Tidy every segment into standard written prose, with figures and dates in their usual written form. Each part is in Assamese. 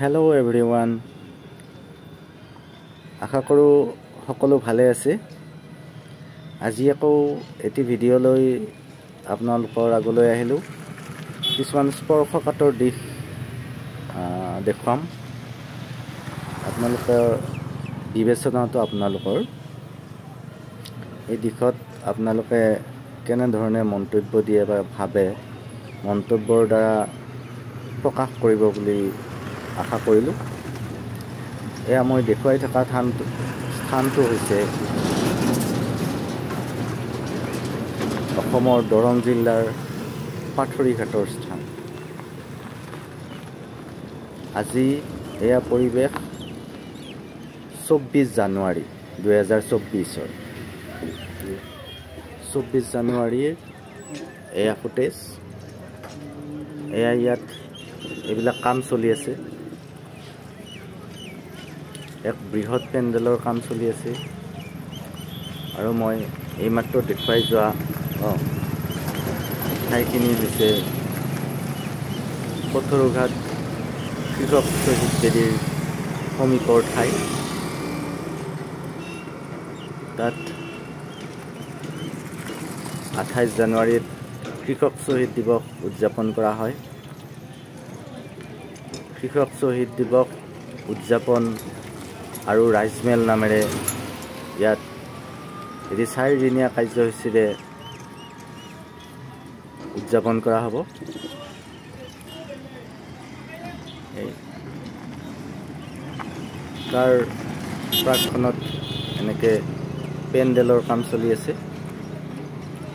হেল্ল' এভৰিৱান, আশা কৰোঁ সকলো ভালে আছে। আজি আকৌ এটি ভিডিঅ' লৈ আপোনালোকৰ আগলৈ আহিলোঁ। কিছুমান স্পৰ্শকাতৰ দিশ দেখুৱাম। আপোনালোকৰ বিবেচনাটো আপোনালোকৰ এই দিশত আপোনালোকে কেনেধৰণে মন্তব্য দিয়ে বা ভাবে, মন্তব্যৰ দ্বাৰা প্ৰকাশ কৰিব বুলি আশা কৰিলোঁ। এয়া মই দেখুৱাই থকা স্থানটো হৈছে অসমৰ দৰং জিলাৰ পাথৰিঘাটৰ স্থান। আজি এয়া পৰিৱেশ 24 জানুৱাৰী 2024। 24 জানুৱাৰীৰ এয়া ফুটেজ। এয়া ইয়াত এইবিলাক কাম চলি আছে। এক বৃহৎ পেণ্ডেলৰ কাম চলি আছে। আৰু মই এইমাত্ৰ দেখুৱাই যোৱা ঠাইখিনি হৈছে পথৰুঘাট কৃষক শ্বহীদ বেদীৰ সমীপৰ ঠাই। তাত 28 জানুৱাৰীত কৃষক শ্বহীদ দিৱস উদযাপন কৰা হয়। কৃষক শ্বহীদ দিৱস উদযাপন আৰু ৰাইজমেল নামেৰে ইয়াত এটি 4দিনীয়া কাৰ্যসূচীৰে উদযাপন কৰা হ'ব। তাৰ প্ৰাকখনত এনেকৈ পেণ্ডেলৰ কাম চলি আছে।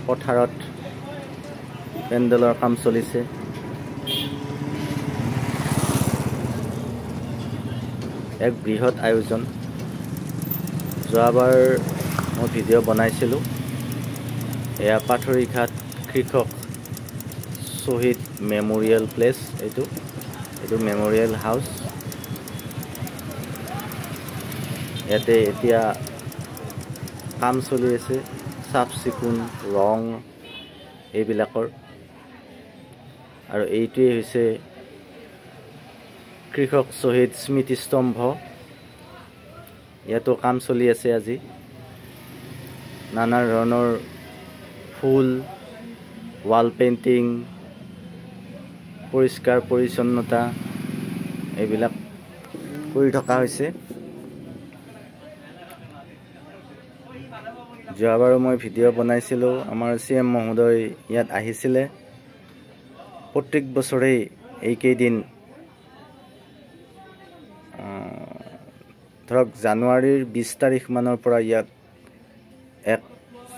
পথাৰত পেণ্ডেলৰ কাম চলিছে। এক বৃহৎ আয়োজন। যোৱাবাৰ মই ভিডিঅ' বনাইছিলোঁ। এয়া পাথৰিঘাট কৃষক শ্বহীদ মেমৰিয়েল প্লেচ। এইটো মেমৰিয়েল হাউচ। ইয়াতে এতিয়া কাম চলি আছে, চাফ চিকুণ, ৰং এইবিলাকৰ। আৰু এইটোৱেই হৈছে কৃষক শ্বহীদ স্মৃতিস্তম্ভ। ইয়াতো কাম চলি আছে আজি। নানা ধৰণৰ ফুল, ৱাল পেইণ্টিং, পৰিষ্কাৰ পৰিচ্ছন্নতা এইবিলাক কৰি থকা হৈছে। যোৱাবাৰো মই ভিডিঅ' বনাইছিলোঁ। আমাৰ CM মহোদয় ইয়াত আহিছিলে। প্ৰত্যেক বছৰেই এইকেইদিন ধৰক জানুৱাৰীৰ 20 তাৰিখ মানৰ পৰা ইয়াত এক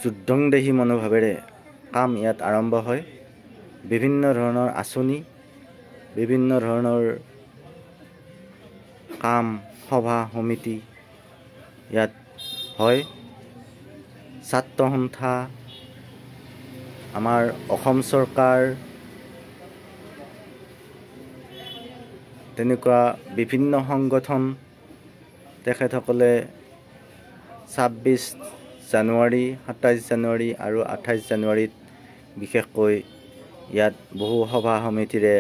যুদ্ধংদেহী মনোভাৱেৰে কাম ইয়াত আৰম্ভ হয়। বিভিন্ন ধৰণৰ আঁচনি, বিভিন্ন ধৰণৰ কাম, সভা সমিতি ইয়াত হয়। ছাত্ৰ সন্থা, আমাৰ অসম চৰকাৰ, তেনেকুৱা বিভিন্ন সংগঠন, তেখেতসকলে 26 জানুৱাৰী, 27 জানুৱাৰী আৰু 28 জানুৱাৰীত বিশেষকৈ ইয়াত বহু সভা সমিতিৰে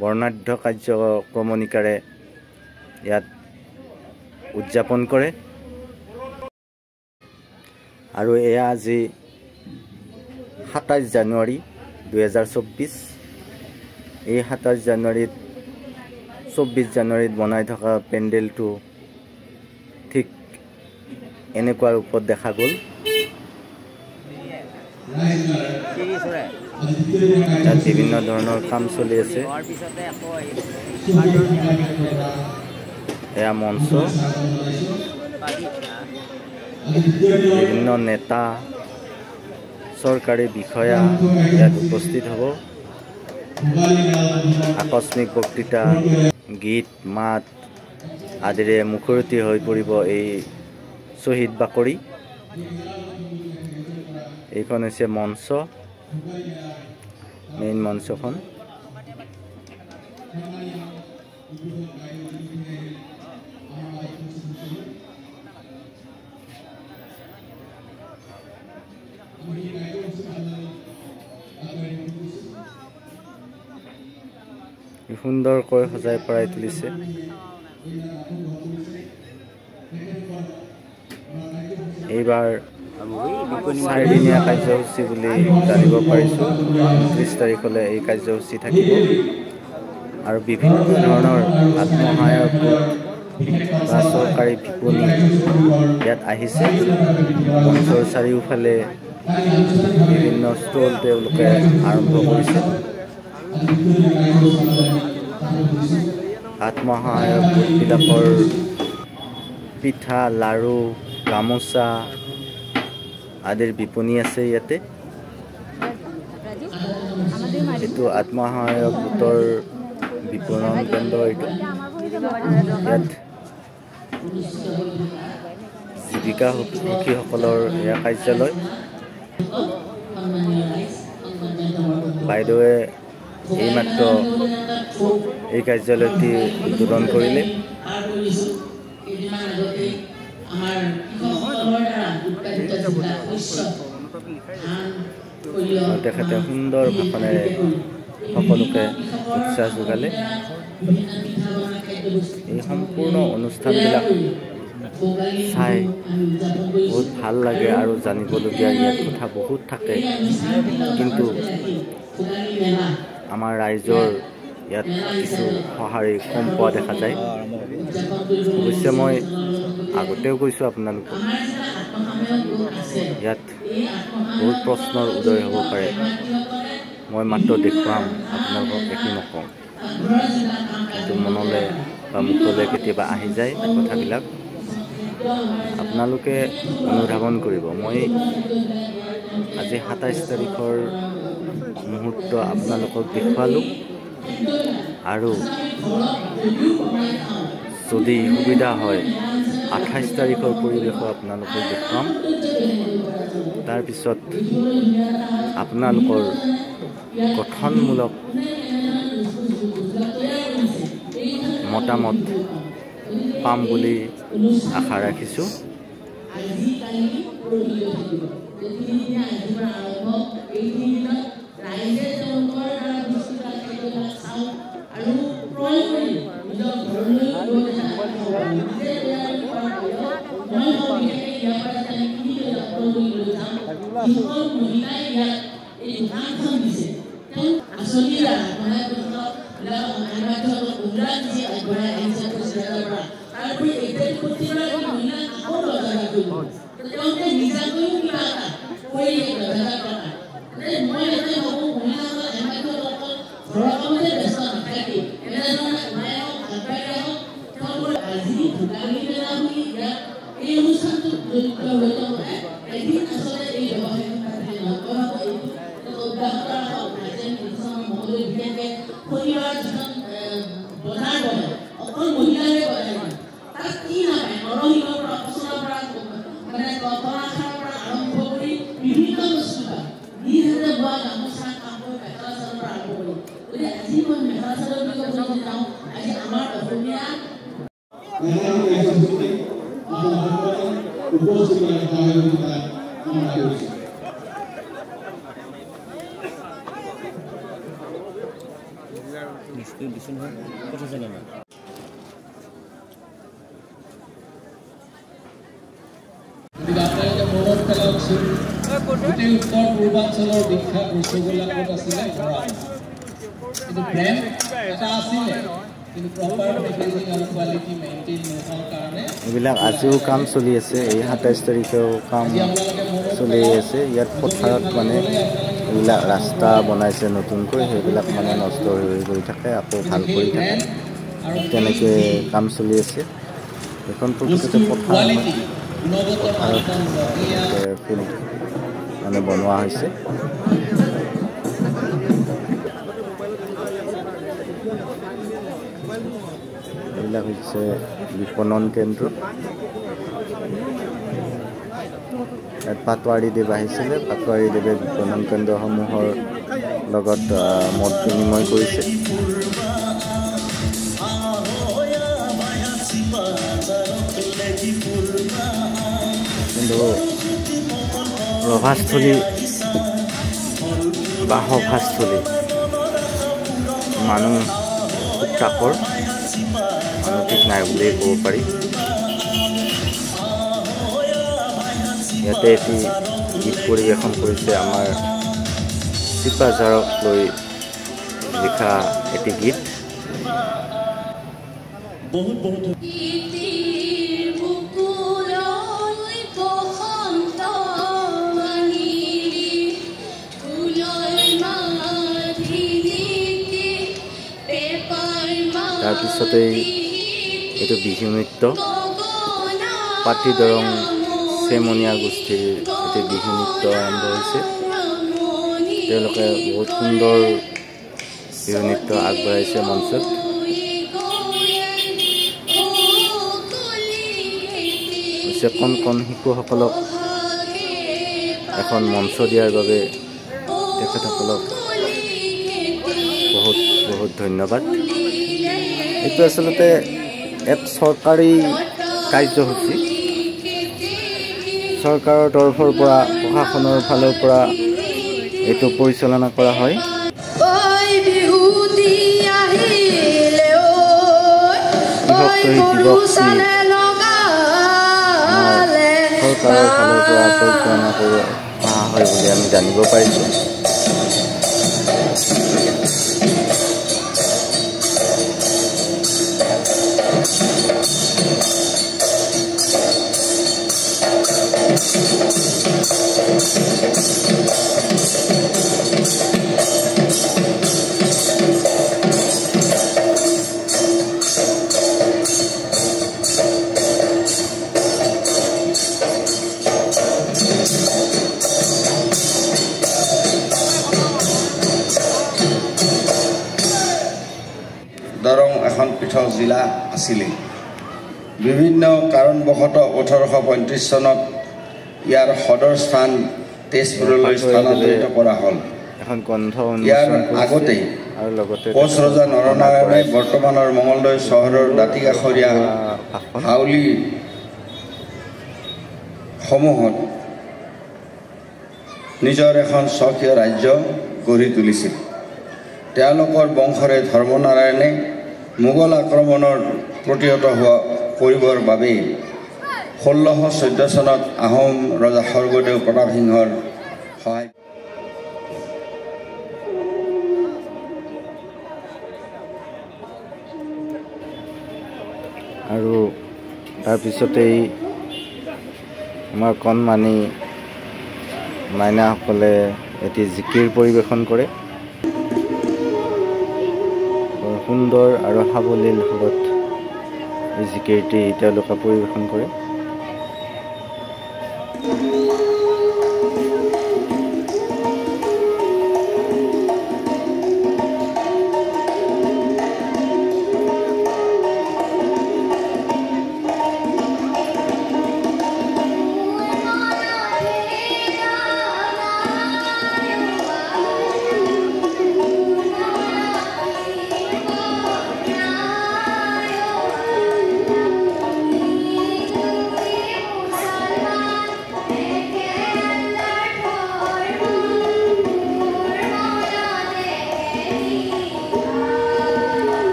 বৰ্ণাঢ্য কাৰ্যক্ৰমণিকাৰে ইয়াত উদযাপন কৰে। আৰু এয়া আজি 27 জানুৱাৰী 2024। এই 27 জানুৱাৰীত 24 জানুৱাৰীত বনাই থকা পেণ্ডেলটো ঠিক এনেকুৱা ৰূপত দেখা গ'ল। তাত বিভিন্ন ধৰণৰ কাম চলি আছে। এয়া মঞ্চ। বিভিন্ন নেতা, চৰকাৰী বিষয়া ইয়াত উপস্থিত হ'ব। আকস্মিক বক্তৃতা, গীত মাত আদিৰে মুখৰিত হৈ পৰিব এই শ্বহীদ বাকৰি। এইখন হৈছে মঞ্চ, মেইন মঞ্চখন। সুন্দৰকৈ সজাই পৰাই তুলিছে। এইবাৰ 4দিনীয়া কাৰ্যসূচী বুলি জানিব পাৰিছোঁ। 29 তাৰিখলৈ এই কাৰ্যসূচী থাকিব আৰু বিভিন্ন ধৰণৰ আত্মসহায়ক গোট বা চৰকাৰী বিপণী ইয়াত আহিছে। মঞ্চৰ চাৰিওফালে বিভিন্ন ষ্টল তেওঁলোকে আৰম্ভ কৰিছে। আত্মসহায়ক গোটবিলাকৰ পিঠা, লাড়ু, গামোচা আদিৰ বিপণী আছে ইয়াতে। এইটো আত্মসহায়ক গোটৰ বিপণন কেন্দ্ৰ। এইটো ইয়াত জীৱিকা সখীসকলৰ এয়া কাৰ্যালয়। বাইদেৱে এইমাত্ৰ এই কাৰ্যালয়টি উদ্বোধন কৰিলে। তেখেতে সুন্দৰ ভাষণেৰে সকলোকে উৎসাহ যোগালে। এই সম্পূৰ্ণ অনুষ্ঠানবিলাক চাই বহুত ভাল লাগে আৰু জানিবলগীয়া ইয়াত কথা বহুত থাকে, কিন্তু আমাৰ ৰাইজৰ ইয়াত কিছু সঁহাৰি কম পোৱা দেখা যায়। অৱশ্যে মই আগতেও কৈছোঁ আপোনালোকক, ইয়াত বহুত প্ৰশ্নৰ উদয় হ'ব পাৰে। মই মাত্ৰ দেখুৱাম, আপোনালোকক একো নকওঁ, কিন্তু মনলৈ বা মুখলৈ কেতিয়াবা আহি যায় কথাবিলাক। আপোনালোকে অনুধাৱন কৰিব। মই আজি 27 তাৰিখৰ মুহূৰ্ত আপোনালোকক দেখুৱালোঁ, আৰু যদি সুবিধা হয় 28 তাৰিখৰ পৰিৱেশো আপোনালোকক দেখুৱাম। তাৰপিছত আপোনালোকৰ গঠনমূলক মতামত পাম বুলি আশা ৰাখিছোঁ। উত্তৰ পূৰ্বাঞ্চলৰ বিখ্যাত ৰসগোল্লা ক'ত আছিলে? কিন্তু ব্ৰেণ্ড এটা আছিলে, কিন্তু প্ৰপাৰ পেকেজিং আৰু কোৱালিটি মেইনটেইন নোহোৱাৰ কাৰণে এইবিলাক আজিও কাম চলি আছে। এই 27 তাৰিখেও কাম চলি আছে। ইয়াত পথাৰত মানে এইবিলাক ৰাস্তা বনাইছে নতুনকৈ, সেইবিলাক মানে নষ্ট হৈ গৈ থাকে, আকৌ ভাল কৰি থাকে, তেনেকৈ কাম চলি আছে। এখন প্ৰকৃততে পথাৰত ফিল্ড মানে বনোৱা হৈছে। এইবিলাক হৈছে বিপণন কেন্দ্ৰ। ইয়াত পাটোৱাৰী দেৱ আহিছিলে। পাটোৱাৰী দেৱে বিপণন কেন্দ্ৰসমূহৰ লগত মত বিনিময় কৰিছে। কিন্তু ৰভাস্থলী বা সভাস্থলী মানুহ খুব চাকৰ ঠিক নাই বুলিয়ে ক'ব পাৰি। ইয়াতে এটি গীত পৰিৱেশন কৰিছে আমাৰ চিপাঝাৰক লৈ লিখা এটি গীত। তাৰপিছতেই এইটো বিহু নৃত্য, পাটি দৰং চেমনীয়া গোষ্ঠীৰ এটি বিহু নৃত্য আৰম্ভ হৈছে। তেওঁলোকে বহুত সুন্দৰ বিহু নৃত্য আগবঢ়াইছে মঞ্চত। কণ কণ শিশুসকলক এখন মঞ্চ দিয়াৰ বাবে তেখেতসকলক বহুত বহুত ধন্যবাদ। এইটো আচলতে এক চৰকাৰী কাৰ্যসূচী, চৰকাৰৰ তৰফৰ পৰা, প্ৰশাসনৰ ফালৰ পৰা এইটো পৰিচালনা কৰা হয়। কৃষক শ্বহীদ দিৱস চৰকাৰৰ ফালৰ পৰা পৰিচালনা কৰি অহা হয় বুলি আমি জানিব পাৰিছোঁ। দৰং এখন পৃথক জিলা আছিলে। বিভিন্ন কাৰণবশতঃ 1835 চনত ইয়াৰ সদৰ স্থান তেজপুৰলৈ স্থানান্তৰিত কৰা হ'ল। ইয়াৰ আগতে কোচ ৰজা নৰনাৰায়ণে বৰ্তমানৰ মঙলদৈ চহৰৰ দাঁতিকাষৰীয়া হাউলি সমূহত নিজৰ এখন স্বকীয় ৰাজ্য গঢ়ি তুলিছিল। তেওঁলোকৰ বংশৰে ধৰ্মনাৰায়ণে মোগল আক্ৰমণৰ প্ৰতিহত কৰিবৰ বাবে 1614 চনত আহোম ৰজা স্বৰ্গদেউ প্ৰতাপ সিংহৰ সহায় আৰু তাৰপিছতেই আমাৰ কণমানি মাইনাসকলে এটি জিকিৰ পৰিৱেশন কৰে। সুন্দৰ আৰু সাৱলীল সুৰত এই জিকিৰটি তেওঁলোকে পৰিৱেশন কৰে।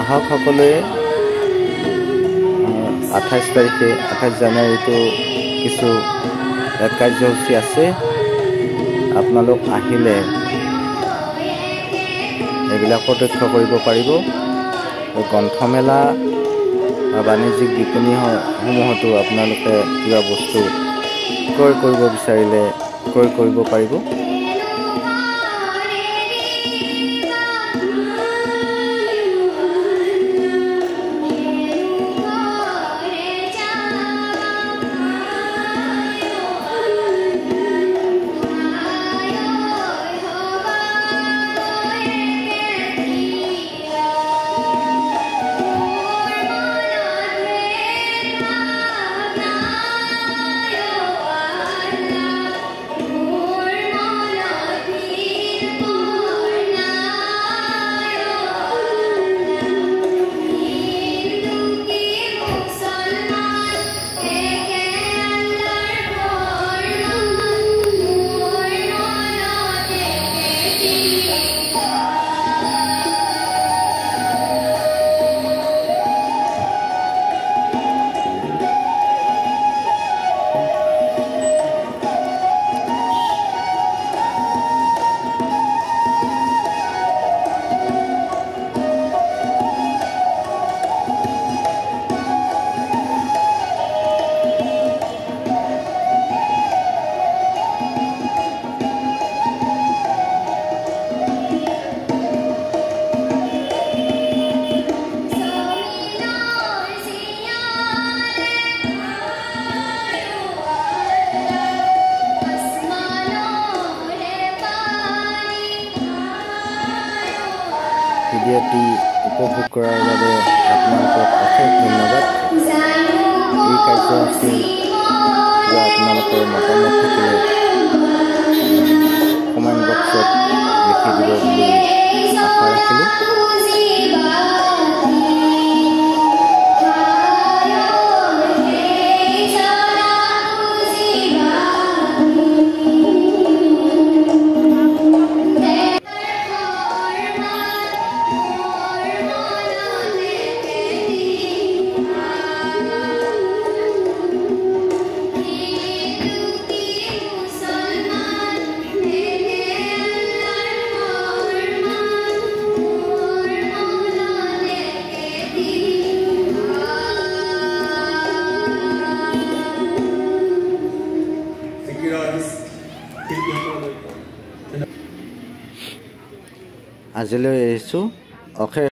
আহক সকলোৱে 28 তাৰিখে 28 জানুৱাৰীটো কিছু কাৰ্যসূচী আছে। আপোনালোক আহিলে এইবিলাক প্ৰত্যক্ষ কৰিব পাৰিব। গ্ৰন্থমেলা বা বাণিজ্যিক বিপণীসমূহতো আপোনালোকে কিবা বস্তু ক্ৰয় কৰিব বিচাৰিলে ক্ৰয় কৰিব পাৰিব। ভিডিঅ'টি উপভোগ কৰাৰ বাবে আপোনালোকক অশেষ ধন্যবাদ। এই কাৰ্যসূচীৰ কিবা আপোনালোকৰ মতামত থাকিলে কমেণ্ট বক্সত লিখি দিব বুলি আশা ৰাখিলোঁ। আজিলৈ এৰিছোঁ। অশেষ